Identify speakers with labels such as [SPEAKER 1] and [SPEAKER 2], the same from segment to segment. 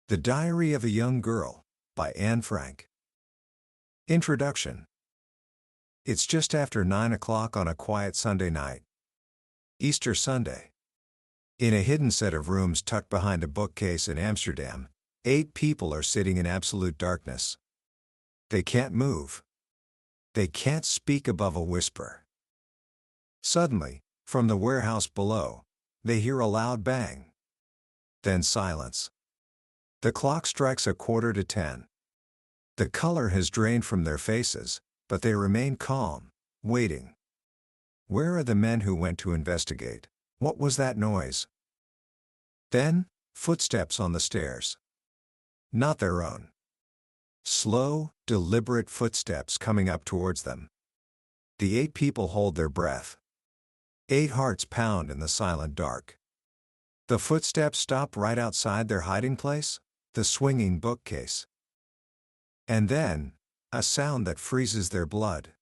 [SPEAKER 1] The Diary of a Young Girl, by Anne Frank. Introduction. It's just after 9 o'clock on a quiet Sunday night. Easter Sunday. In a hidden set of rooms tucked behind a bookcase in Amsterdam, 8 people are sitting in absolute darkness. They can't move. They can't speak above a whisper. Suddenly, from the warehouse below, they hear a loud bang. Then silence. The clock strikes 10:15. The color has drained from their faces, but they remain calm, waiting. Where are the men who went to investigate? What was that noise? Then, footsteps on the stairs. Not their own. Slow, deliberate footsteps coming up towards them. The 8 people hold their breath. 8 hearts pound in the silent dark. The footsteps stop right outside their hiding place, the swinging bookcase. And then, a sound that freezes their blood.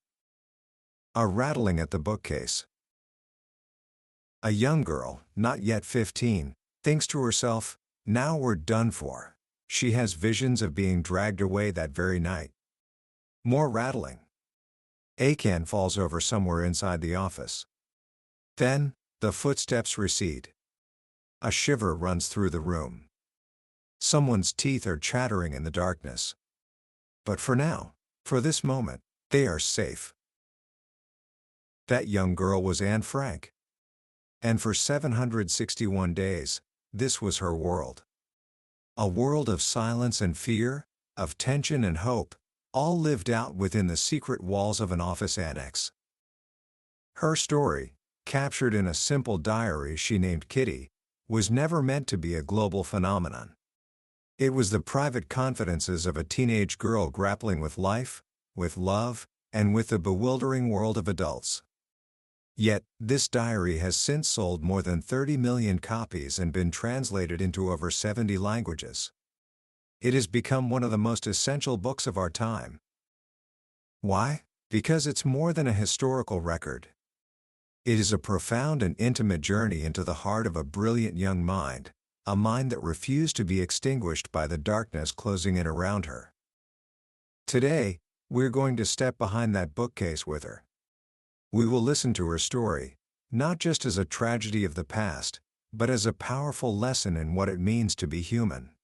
[SPEAKER 1] A rattling at the bookcase. A young girl, not yet 15, thinks to herself, "Now we're done for." She has visions of being dragged away that very night. More rattling. A can falls over somewhere inside the office. Then, the footsteps recede. A shiver runs through the room. Someone's teeth are chattering in the darkness. But for now, for this moment, they are safe. That young girl was Anne Frank. And for 761 days, this was her world. A world of silence and fear, of tension and hope, all lived out within the secret walls of an office annex. Her story, captured in a simple diary she named Kitty, was never meant to be a global phenomenon. It was the private confidences of a teenage girl grappling with life, with love, and with the bewildering world of adults. Yet, this diary has since sold more than 30 million copies and been translated into over 70 languages. It has become one of the most essential books of our time. Why? Because it's more than a historical record. It is a profound and intimate journey into the heart of a brilliant young mind, a mind that refused to be extinguished by the darkness closing in around her. Today, we're going to step behind that bookcase with her. We will listen to her story, not just as a tragedy of the past, but as a powerful lesson in what it means to be human.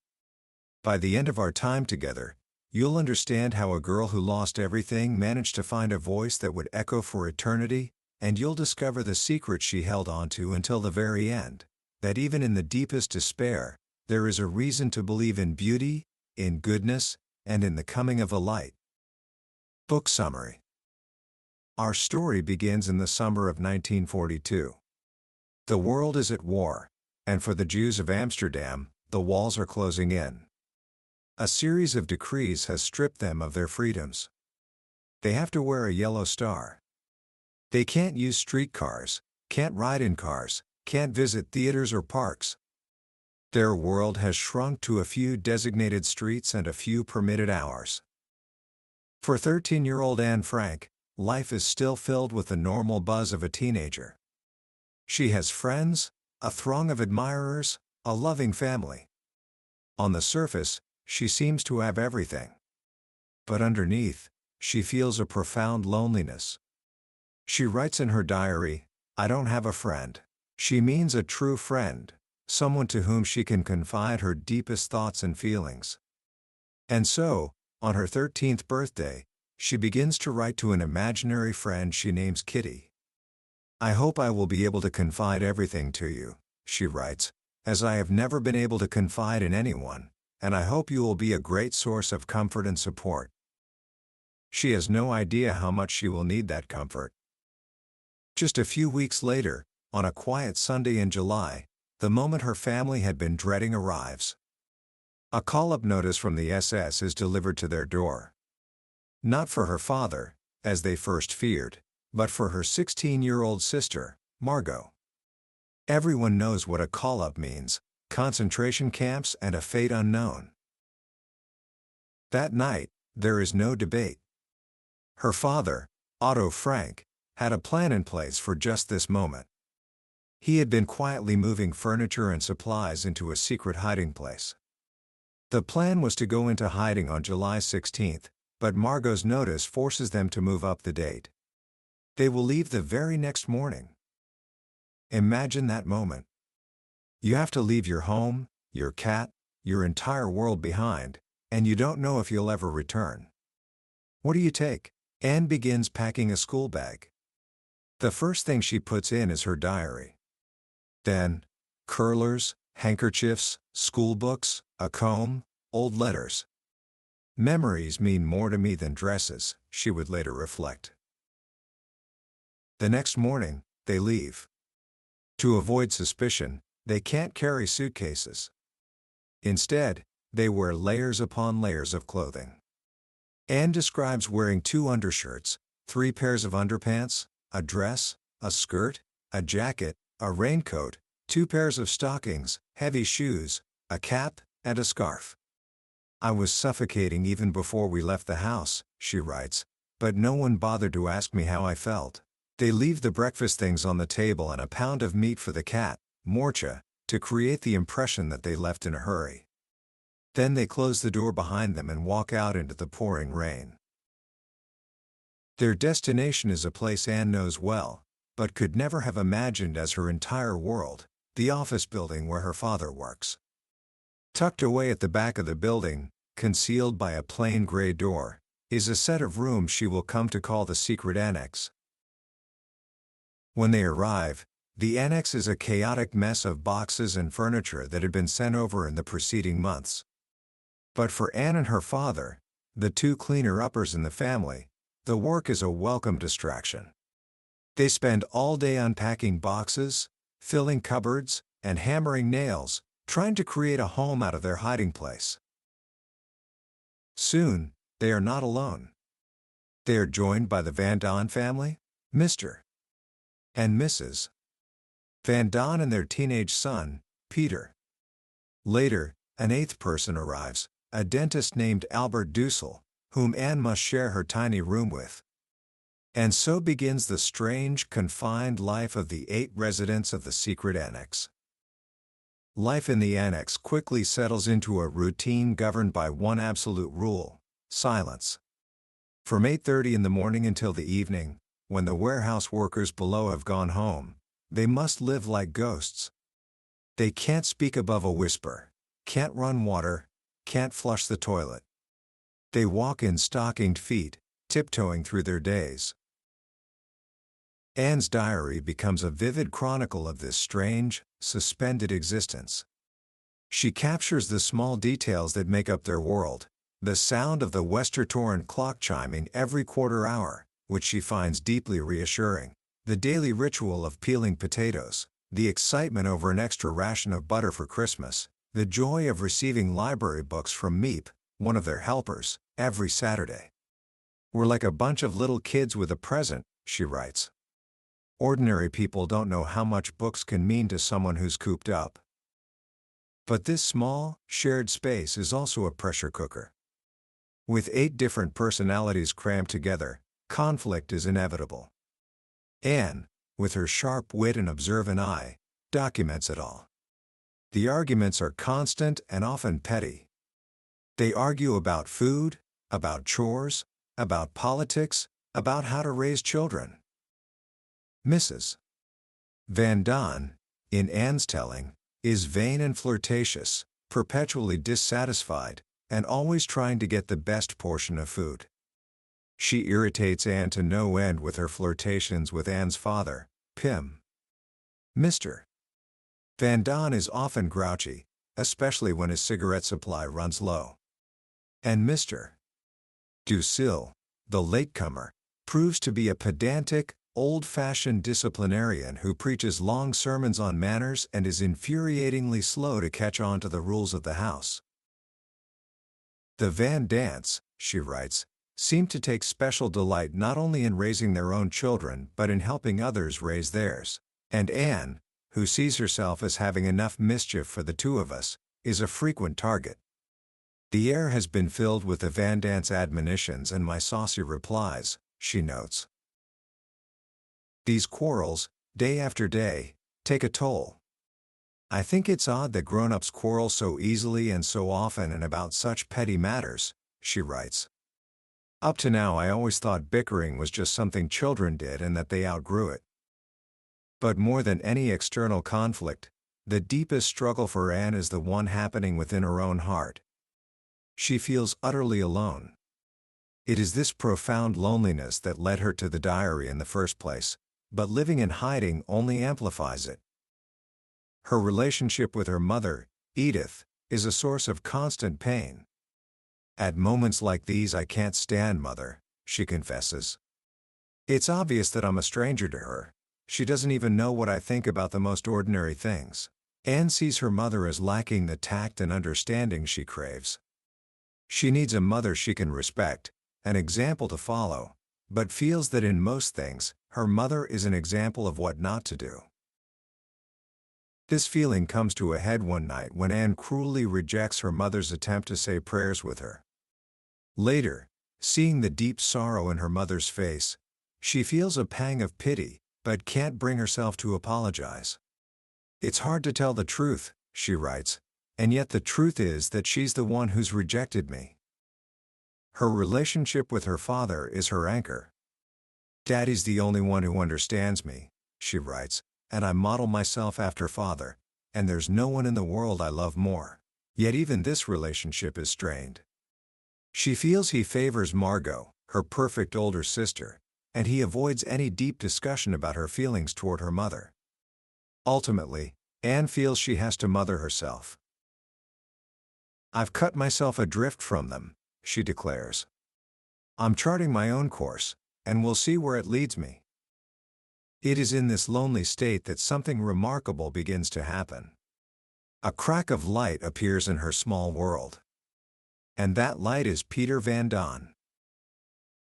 [SPEAKER 1] By the end of our time together, you'll understand how a girl who lost everything managed to find a voice that would echo for eternity, and you'll discover the secret she held onto until the very end, that even in the deepest despair, there is a reason to believe in beauty, in goodness, and in the coming of the light. Book summary. Our story begins in the summer of 1942. The world is at war, and for the Jews of Amsterdam, the walls are closing in. A series of decrees has stripped them of their freedoms. They have to wear a yellow star. They can't use streetcars, can't ride in cars, can't visit theaters or parks. Their world has shrunk to a few designated streets and a few permitted hours. For 13-year-old Anne Frank, life is still filled with the normal buzz of a teenager. She has friends, a throng of admirers, a loving family. On the surface, she seems to have everything. But underneath, she feels a profound loneliness. She writes in her diary, "I don't have a friend." She means a true friend, someone to whom she can confide her deepest thoughts and feelings. And so, on her 13th birthday, she begins to write to an imaginary friend she names Kitty. "I hope I will be able to confide everything to you," she writes, "as I have never been able to confide in anyone, and I hope you will be a great source of comfort and support." She has no idea how much she will need that comfort. Just a few weeks later, on a quiet Sunday in July, the moment her family had been dreading arrives. A call-up notice from the SS is delivered to their door. Not for her father, as they first feared, but for her 16-year-old sister, Margot. Everyone knows what a call-up means: concentration camps and a fate unknown. That night, there is no debate. Her father, Otto Frank, had a plan in place for just this moment. He had been quietly moving furniture and supplies into a secret hiding place. The plan was to go into hiding on July 16th, but Margot's notice forces them to move up the date. They will leave the very next morning. Imagine that moment. You have to leave your home, your cat, your entire world behind, and you don't know if you'll ever return. What do you take? Anne begins packing a school bag. The first thing she puts in is her diary. Then, curlers, handkerchiefs, school books, a comb, old letters. Memories mean more to me than dresses, she would later reflect. The next morning, they leave. To avoid suspicion, they can't carry suitcases. Instead, they wear layers upon layers of clothing. Anne describes wearing 2 undershirts, 3 pairs of underpants, a dress, a skirt, a jacket, a raincoat, 2 pairs of stockings, heavy shoes, a cap, and a scarf. I was suffocating even before we left the house, she writes, but no one bothered to ask me how I felt. They leave the breakfast things on the table and a pound of meat for the cat, Morcha, to create the impression that they left in a hurry. Then they close the door behind them and walk out into the pouring rain. Their destination is a place Anne knows well, but could never have imagined as her entire world, the office building where her father works. Tucked away at the back of the building, concealed by a plain gray door, is a set of rooms she will come to call the Secret Annex. When they arrive, the annex is a chaotic mess of boxes and furniture that had been sent over in the preceding months. But for Anne and her father, the 2 cleaner-uppers in the family, the work is a welcome distraction. They spend all day unpacking boxes, filling cupboards, and hammering nails, trying to create a home out of their hiding place. Soon, they are not alone. They are joined by the Van Daan family, Mr. and Mrs. Van Daan and their teenage son, Peter. Later, an 8th person arrives, a dentist named Albert Dussel, whom Anne must share her tiny room with. And so begins the strange, confined life of the 8 residents of the Secret Annex. Life in the annex quickly settles into a routine governed by one absolute rule: silence. From 8:30 in the morning until the evening, when the warehouse workers below have gone home, they must live like ghosts. They can't speak above a whisper, can't run water, can't flush the toilet. They walk in stockinged feet, tiptoeing through their days. Anne's diary becomes a vivid chronicle of this strange, suspended existence. She captures the small details that make up their world: the sound of the Westertoren clock chiming every quarter hour, which she finds deeply reassuring, the daily ritual of peeling potatoes, the excitement over an extra ration of butter for Christmas, the joy of receiving library books from Miep, one of their helpers, every Saturday. "We're like a bunch of little kids with a present," she writes. Ordinary people don't know how much books can mean to someone who's cooped up. But this small, shared space is also a pressure cooker. With 8 different personalities crammed together, conflict is inevitable. Anne, with her sharp wit and observant eye, documents it all. The arguments are constant and often petty. They argue about food, about chores, about politics, about how to raise children. Mrs. Van Daan, in Anne's telling, is vain and flirtatious, perpetually dissatisfied, and always trying to get the best portion of food. She irritates Anne to no end with her flirtations with Anne's father, Pim. Mr. Van Daan is often grouchy, especially when his cigarette supply runs low. And Mr. Dussel, the latecomer, proves to be a pedantic, old-fashioned disciplinarian who preaches long sermons on manners and is infuriatingly slow to catch on to the rules of the house. The Van Daans, she writes, seem to take special delight not only in raising their own children but in helping others raise theirs, and Anne, who sees herself as having enough mischief for the 2 of us, is a frequent target. The air has been filled with the Van Daan's admonitions and my saucy replies, she notes. These quarrels, day after day, take a toll. I think it's odd that grown-ups quarrel so easily and so often and about such petty matters, she writes. Up to now I always thought bickering was just something children did and that they outgrew it. But more than any external conflict, the deepest struggle for Anne is the one happening within her own heart. She feels utterly alone. It is this profound loneliness that led her to the diary in the first place, but living in hiding only amplifies it. Her relationship with her mother, Edith, is a source of constant pain. At moments like these I can't stand Mother, she confesses. It's obvious that I'm a stranger to her. She doesn't even know what I think about the most ordinary things. Anne sees her mother as lacking the tact and understanding she craves. She needs a mother she can respect, an example to follow, but feels that in most things, her mother is an example of what not to do. This feeling comes to a head one night when Anne cruelly rejects her mother's attempt to say prayers with her. Later, seeing the deep sorrow in her mother's face, she feels a pang of pity, but can't bring herself to apologize. It's hard to tell the truth, she writes, and yet the truth is that she's the one who's rejected me. Her relationship with her father is her anchor. Daddy's the only one who understands me, she writes, and I model myself after Father, and there's no one in the world I love more. Yet even this relationship is strained. She feels he favors Margot, her perfect older sister, and he avoids any deep discussion about her feelings toward her mother. Ultimately, Anne feels she has to mother herself. I've cut myself adrift from them, she declares. I'm charting my own course, and we'll see where it leads me. It is in this lonely state that something remarkable begins to happen. A crack of light appears in her small world. And that light is Peter Van Daan.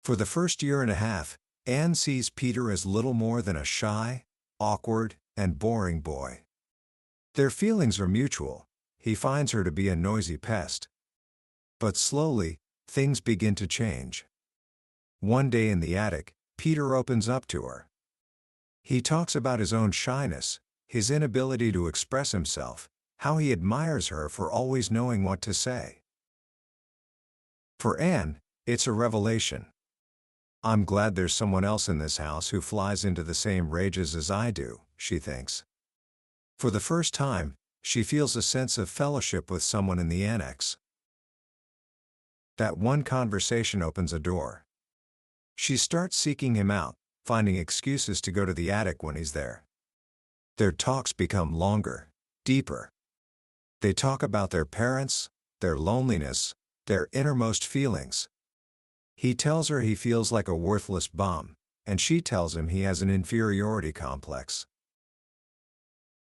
[SPEAKER 1] For the first year and a half, Anne sees Peter as little more than a shy, awkward, and boring boy. Their feelings are mutual. He finds her to be a noisy pest. But slowly, things begin to change. One day in the attic, Peter opens up to her. He talks about his own shyness, his inability to express himself, how he admires her for always knowing what to say. For Anne, it's a revelation. I'm glad there's someone else in this house who flies into the same rages as I do, she thinks. For the first time, she feels a sense of fellowship with someone in the annex. That one conversation opens a door. She starts seeking him out, finding excuses to go to the attic when he's there. Their talks become longer, deeper. They talk about their parents, their loneliness, their innermost feelings. He tells her he feels like a worthless bum, and she tells him he has an inferiority complex.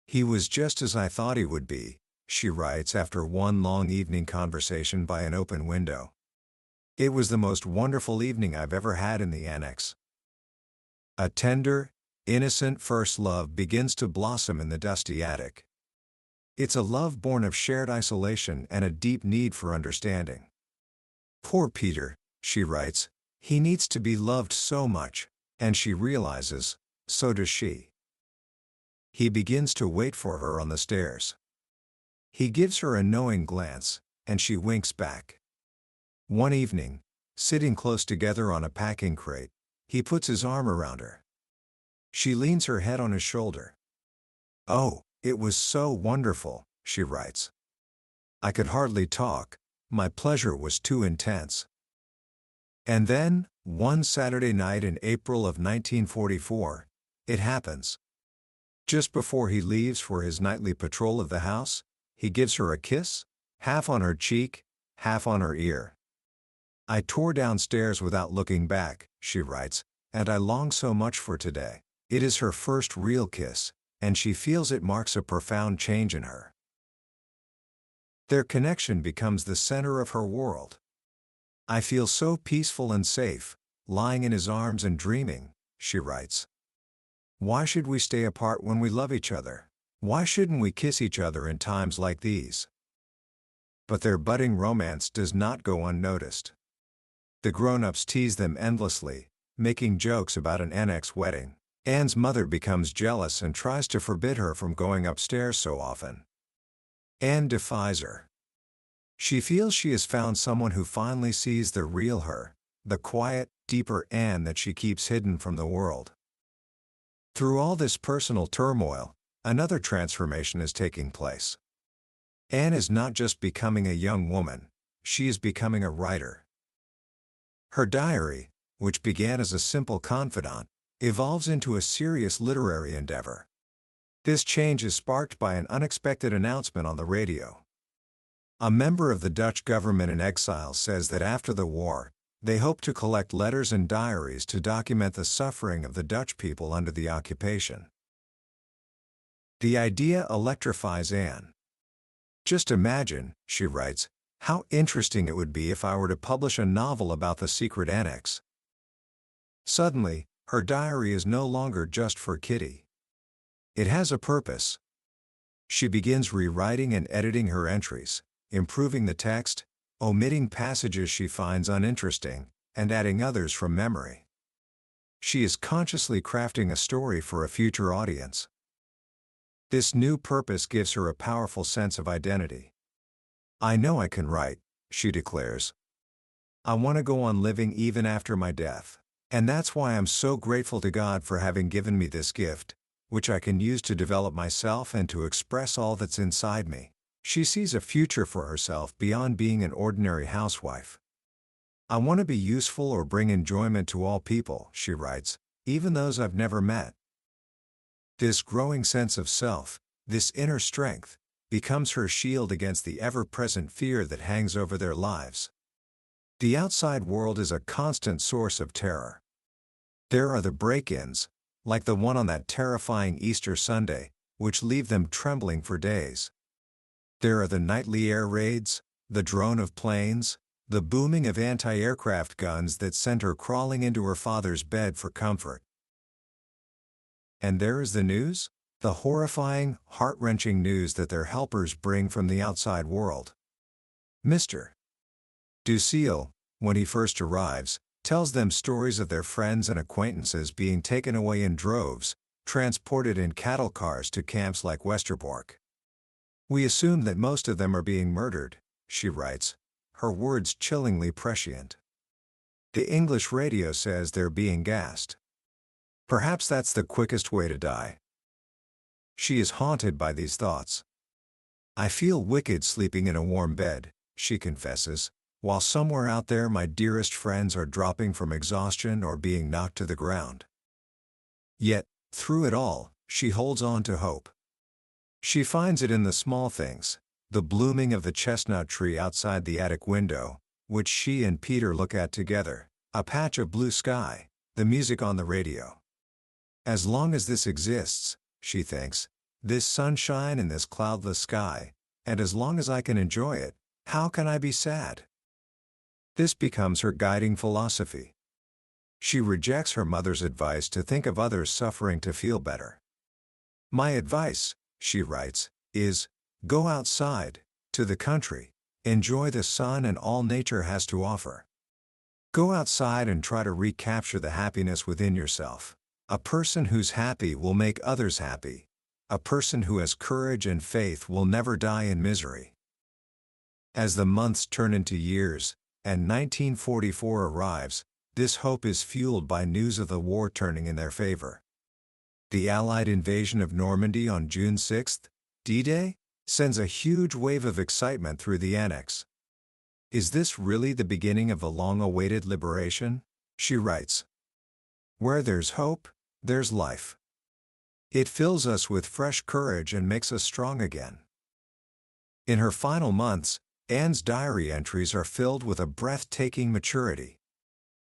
[SPEAKER 1] He was just as I thought he would be, she writes after one long evening conversation by an open window. It was the most wonderful evening I've ever had in the annex. A tender, innocent first love begins to blossom in the dusty attic. It's a love born of shared isolation and a deep need for understanding. Poor Peter, she writes, he needs to be loved so much, and she realizes, so does she. He begins to wait for her on the stairs. He gives her a knowing glance, and she winks back. One evening, sitting close together on a packing crate, he puts his arm around her. She leans her head on his shoulder. Oh, it was so wonderful, she writes. I could hardly talk, my pleasure was too intense. And then, one Saturday night in April of 1944, it happens. Just before he leaves for his nightly patrol of the house, he gives her a kiss, half on her cheek, half on her ear. I tore downstairs without looking back, she writes, and I long so much for today. It is her first real kiss, and she feels it marks a profound change in her. Their connection becomes the center of her world. I feel so peaceful and safe, lying in his arms and dreaming, she writes. Why should we stay apart when we love each other? Why shouldn't we kiss each other in times like these? But their budding romance does not go unnoticed. The grown-ups tease them endlessly, making jokes about an annex wedding. Anne's mother becomes jealous and tries to forbid her from going upstairs so often. Anne defies her. She feels she has found someone who finally sees the real her, the quiet, deeper Anne that she keeps hidden from the world. Through all this personal turmoil, another transformation is taking place. Anne is not just becoming a young woman, she is becoming a writer. Her diary, which began as a simple confidant, evolves into a serious literary endeavor. This change is sparked by an unexpected announcement on the radio. A member of the Dutch government in exile says that after the war, they hope to collect letters and diaries to document the suffering of the Dutch people under the occupation. The idea electrifies Anne. "Just imagine," she writes, "how interesting it would be if I were to publish a novel about the Secret Annex." Suddenly, her diary is no longer just for Kitty. It has a purpose. She begins rewriting and editing her entries, improving the text, omitting passages she finds uninteresting, and adding others from memory. She is consciously crafting a story for a future audience. This new purpose gives her a powerful sense of identity. "I know I can write," she declares. "I want to go on living even after my death. And that's why I'm so grateful to God for having given me this gift, which I can use to develop myself and to express all that's inside me." She sees a future for herself beyond being an ordinary housewife. "I want to be useful or bring enjoyment to all people," she writes, "even those I've never met." This growing sense of self, this inner strength, becomes her shield against the ever-present fear that hangs over their lives. The outside world is a constant source of terror. There are the break-ins, like the one on that terrifying Easter Sunday, which leave them trembling for days. There are the nightly air raids, the drone of planes, the booming of anti-aircraft guns that sent her crawling into her father's bed for comfort. And there is the news, the horrifying, heart-wrenching news that their helpers bring from the outside world. Mr. Ducille, when he first arrives, tells them stories of their friends and acquaintances being taken away in droves, transported in cattle cars to camps like Westerbork. "We assume that most of them are being murdered," she writes, her words chillingly prescient. "The English radio says they're being gassed. Perhaps that's the quickest way to die." She is haunted by these thoughts. "I feel wicked sleeping in a warm bed," she confesses, "while somewhere out there my dearest friends are dropping from exhaustion or being knocked to the ground." Yet, through it all, she holds on to hope. She finds it in the small things, the blooming of the chestnut tree outside the attic window, which she and Peter look at together, a patch of blue sky, the music on the radio. "As long as this exists," she thinks, "this sunshine in this cloudless sky, and as long as I can enjoy it, how can I be sad?" This becomes her guiding philosophy. She rejects her mother's advice to think of others suffering to feel better. "My advice," she writes, "is, go outside, to the country, enjoy the sun and all nature has to offer. Go outside and try to recapture the happiness within yourself. A person who's happy will make others happy. A person who has courage and faith will never die in misery." As the months turn into years, and 1944 arrives, this hope is fueled by news of the war turning in their favor. The Allied invasion of Normandy on June 6, D-Day, sends a huge wave of excitement through the Annex. "Is this really the beginning of the long-awaited liberation?" she writes. "Where there's hope, there's life. It fills us with fresh courage and makes us strong again." In her final months, Anne's diary entries are filled with a breathtaking maturity.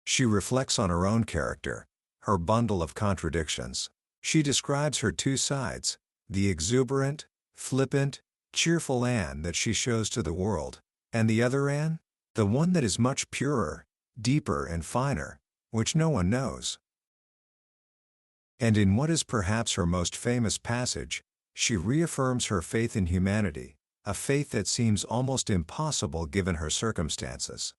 [SPEAKER 1] She reflects on her own character, her bundle of contradictions. She describes her two sides, the exuberant, flippant, cheerful Anne that she shows to the world, and the other Anne, the one that is much purer, deeper and finer, which no one knows. And in what is perhaps her most famous passage, she reaffirms her faith in humanity, a faith that seems almost impossible given her circumstances.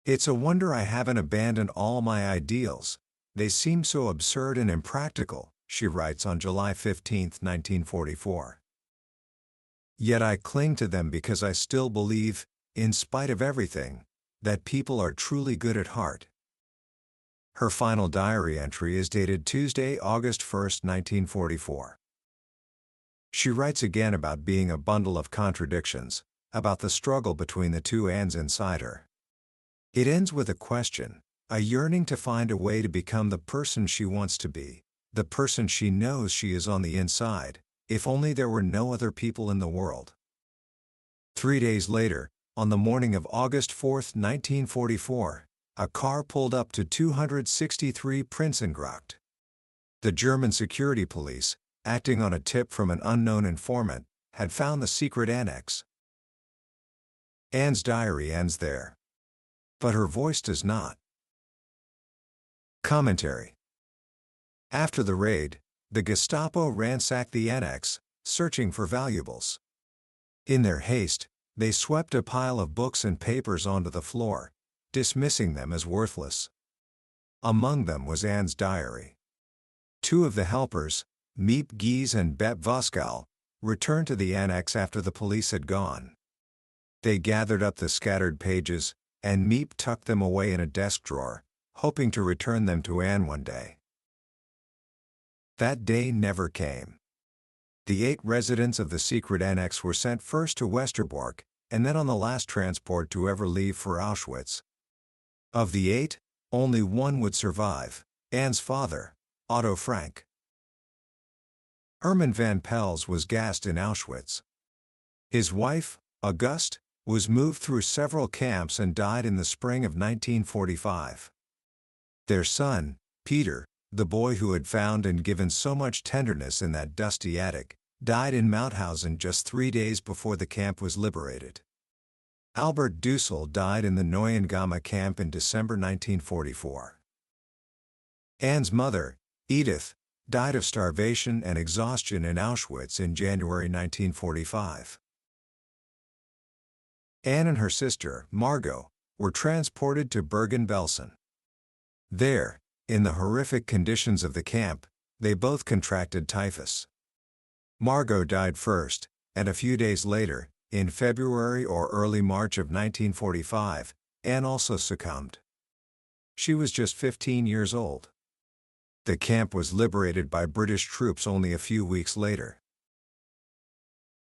[SPEAKER 1] "It's a wonder I haven't abandoned all my ideals, They seem so absurd and impractical, she writes on July 15, 1944. Yet I cling to them because I still believe, in spite of everything, that people are truly good at heart. Her final diary entry is dated Tuesday, August 1, 1944. She writes again about being a bundle of contradictions, about the struggle between the two Annes inside her. It ends with a question, a yearning to find a way to become the person she wants to be, the person she knows she is on the inside, if only there were no other people in the world. 3 days later, on the morning of August 4, 1944, a car pulled up to 263 Prinsengracht. The German security police, acting on a tip from an unknown informant, had found the secret annex. Anne's diary ends there. But her voice does not. Commentary. After the raid, the Gestapo ransacked the annex, searching for valuables. In their haste, they swept a pile of books and papers onto the floor, dismissing them as worthless. Among them was Anne's diary. 2 of the helpers, Miep Gies and Bet Voskuil, returned to the annex after the police had gone. They gathered up the scattered pages, and Miep tucked them away in a desk drawer, hoping to return them to Anne one day. That day never came. The 8 residents of the secret annex were sent first to Westerbork, and then on the last transport to ever leave for Auschwitz. Of the 8, only one would survive, Anne's father, Otto Frank. Herman van Pels was gassed in Auschwitz. His wife, Auguste, was moved through several camps and died in the spring of 1945. Their son, Peter, the boy who had found and given so much tenderness in that dusty attic, died in Mauthausen just 3 days before the camp was liberated. Albert Dussel died in the Neuengamme camp in December 1944. Anne's mother, Edith, died of starvation and exhaustion in Auschwitz in January 1945. Anne and her sister, Margot, were transported to Bergen-Belsen. There, in the horrific conditions of the camp, they both contracted typhus. Margot died first, and a few days later, in February or early March of 1945, Anne also succumbed. She was just 15 years old. The camp was liberated by British troops only a few weeks later.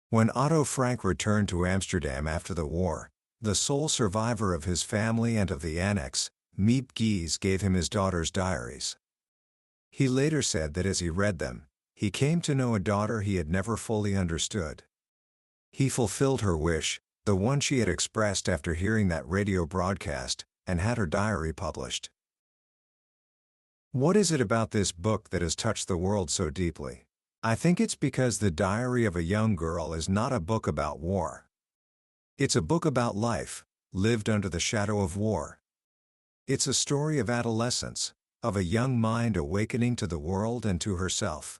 [SPEAKER 1] When Otto Frank returned to Amsterdam after the war, the sole survivor of his family and of the annex, Miep Gies, gave him his daughter's diaries. He later said that as he read them, he came to know a daughter he had never fully understood. He fulfilled her wish, the one she had expressed after hearing that radio broadcast, and had her diary published. What is it about this book that has touched the world so deeply? I think it's because The Diary of a Young Girl is not a book about war. It's a book about life, lived under the shadow of war. It's a story of adolescence, of a young mind awakening to the world and to herself.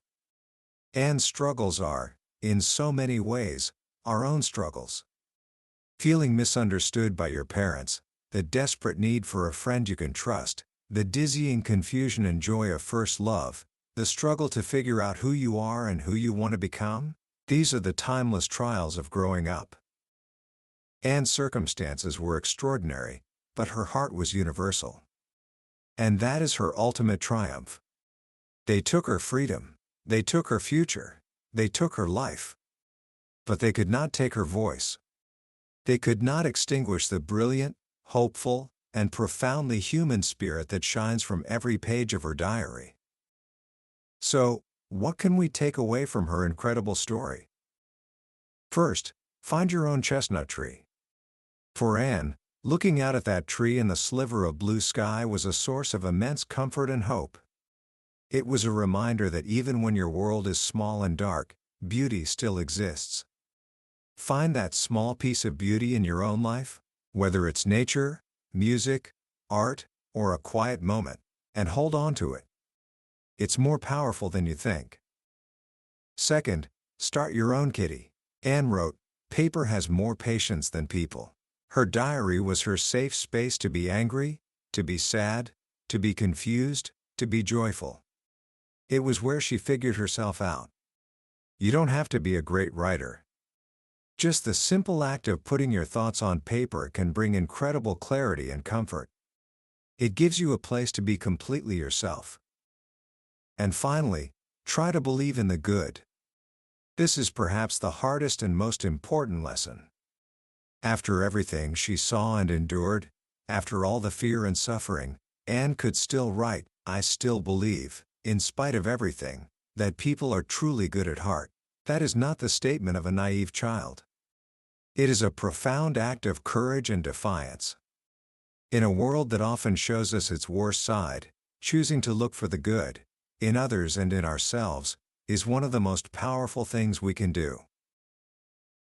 [SPEAKER 1] Anne's struggles are, in so many ways, our own struggles. Feeling misunderstood by your parents, the desperate need for a friend you can trust, the dizzying confusion and joy of first love, the struggle to figure out who you are and who you want to become, these are the timeless trials of growing up. Anne's circumstances were extraordinary, but her heart was universal. And that is her ultimate triumph. They took her freedom, they took her future, they took her life. But they could not take her voice. They could not extinguish the brilliant, hopeful, and profoundly human spirit that shines from every page of her diary. So, what can we take away from her incredible story? First, find your own chestnut tree. For Anne, looking out at that tree in the sliver of blue sky was a source of immense comfort and hope. It was a reminder that even when your world is small and dark, beauty still exists. Find that small piece of beauty in your own life, whether it's nature, music, art, or a quiet moment, and hold on to it. It's more powerful than you think. Second, start your own kitty. Anne wrote, "Paper has more patience than people." Her diary was her safe space to be angry, to be sad, to be confused, to be joyful. It was where she figured herself out. You don't have to be a great writer. Just the simple act of putting your thoughts on paper can bring incredible clarity and comfort. It gives you a place to be completely yourself. And finally, try to believe in the good. This is perhaps the hardest and most important lesson. After everything she saw and endured, after all the fear and suffering, Anne could still write, "I still believe, in spite of everything, that people are truly good at heart." That is not the statement of a naive child. It is a profound act of courage and defiance. In a world that often shows us its worst side, choosing to look for the good, in others and in ourselves, is one of the most powerful things we can do.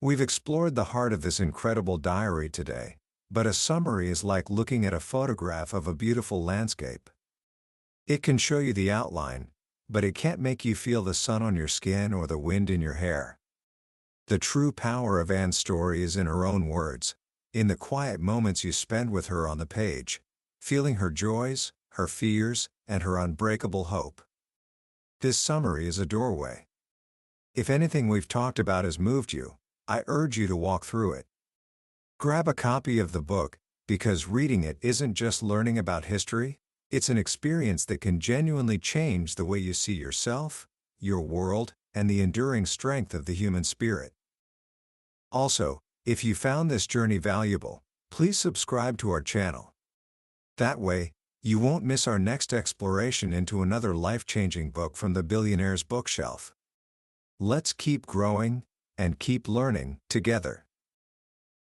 [SPEAKER 1] We've explored the heart of this incredible diary today, but a summary is like looking at a photograph of a beautiful landscape. It can show you the outline, but it can't make you feel the sun on your skin or the wind in your hair. The true power of Anne's story is in her own words, in the quiet moments you spend with her on the page, feeling her joys, her fears, and her unbreakable hope. This summary is a doorway. If anything we've talked about has moved you, I urge you to walk through it. Grab a copy of the book, because reading it isn't just learning about history, it's an experience that can genuinely change the way you see yourself, your world, and the enduring strength of the human spirit. Also, if you found this journey valuable, please subscribe to our channel. That way, you won't miss our next exploration into another life-changing book from the billionaire's bookshelf. Let's keep growing and keep learning together.